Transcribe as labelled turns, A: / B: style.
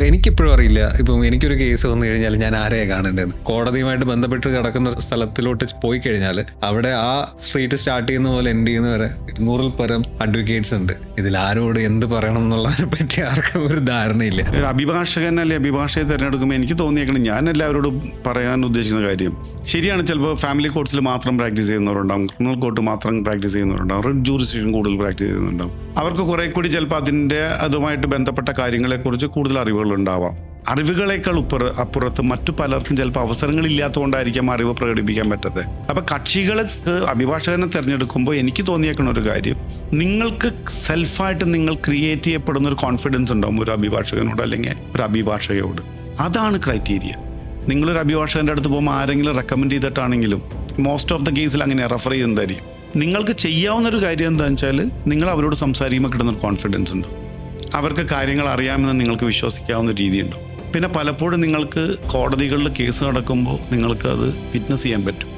A: എനിക്കിപ്പോഴും അറിയില്ല. ഇപ്പം എനിക്കൊരു കേസ് വന്നു കഴിഞ്ഞാൽ ഞാൻ ആരെയാണ് കാണേണ്ടതെന്ന്. കോടതിയുമായിട്ട് ബന്ധപ്പെട്ട് കിടക്കുന്ന സ്ഥലത്തിലോട്ട് പോയി കഴിഞ്ഞാൽ അവിടെ ആ സ്ട്രീറ്റ് സ്റ്റാർട്ട് ചെയ്യുന്ന പോലെ എൻഡ് ചെയ്യുന്ന വരെ 200-ൽ പരം അഡ്വക്കേറ്റ്സ് ഉണ്ട്. ഇതിൽ ആരോട് എന്ത് പറയണം എന്നുള്ളതിനെ പറ്റി ആർക്കും ഒരു ധാരണയില്ല.
B: ഒരു അഭിഭാഷകൻ അല്ലെ അഭിഭാഷകയെ തിരഞ്ഞെടുക്കുമ്പോൾ എനിക്ക് തോന്നിയേക്കണം, ഞാൻ എല്ലാവരോടും പറയാൻ ഉദ്ദേശിക്കുന്ന കാര്യം ശരിയാണ്. ചിലപ്പോൾ ഫാമിലി കോർട്സിൽ മാത്രം പ്രാക്ടീസ് ചെയ്യുന്നവരുണ്ടാവും, ക്രിമിനൽ കോർട്ട് മാത്രം പ്രാക്ടീസ് ചെയ്യുന്നവരുണ്ടാവും, റെഡ് ജൂറിസ്ഡിക്ഷൻ കൂടുതൽ പ്രാക്ടീസ് ചെയ്യുന്നുണ്ടാവും. അവർക്ക് കുറെ കൂടി ചിലപ്പോൾ അതുമായിട്ട് ബന്ധപ്പെട്ട കാര്യങ്ങളെക്കുറിച്ച് കൂടുതൽ അറിവുകളുണ്ടാവാം. അറിവുകളേക്കാൾ അപ്പുറത്ത് മറ്റു പലർക്കും ചിലപ്പോൾ അവസരങ്ങളില്ലാത്തതുകൊണ്ടായിരിക്കാം അറിവ് പ്രകടിപ്പിക്കാൻ പറ്റാത്തത്. അപ്പം കക്ഷികളെ അഭിഭാഷകനെ തിരഞ്ഞെടുക്കുമ്പോൾ എനിക്ക് തോന്നിയേക്കുന്ന ഒരു കാര്യം, നിങ്ങൾക്ക് സെൽഫായിട്ട് നിങ്ങൾ ക്രിയേറ്റ് ചെയ്യപ്പെടുന്ന ഒരു കോൺഫിഡൻസ് ഉണ്ടാവും ഒരു അഭിഭാഷകനോട് അല്ലെങ്കിൽ ഒരു അഭിഭാഷകയോട്. അതാണ് ക്രൈറ്റീരിയ. നിങ്ങളൊരു അഭിഭാഷകൻ്റെ അടുത്ത് പോകുമ്പോൾ ആരെങ്കിലും റെക്കമെൻഡ് ചെയ്തിട്ടാണെങ്കിലും മോസ്റ്റ് ഓഫ് ദ കേസിൽ അങ്ങനെ റെഫർ ചെയ്യുന്നതായിരിക്കും. നിങ്ങൾക്ക് ചെയ്യാവുന്നൊരു കാര്യം എന്താണെന്ന് വെച്ചാൽ, നിങ്ങൾ അവരോട് സംസാരിക്കുമ്പോൾ കിട്ടുന്നൊരു കോൺഫിഡൻസ് ഉണ്ട്, അവർക്ക് കാര്യങ്ങൾ അറിയാമെന്ന് നിങ്ങൾക്ക് വിശ്വസിക്കാവുന്ന രീതിയുണ്ട്. പിന്നെ പലപ്പോഴും നിങ്ങൾക്ക് കോടതികളിൽ കേസ് നടക്കുമ്പോൾ നിങ്ങൾക്ക് അത് വിറ്റ്നസ് ചെയ്യാൻ പറ്റും.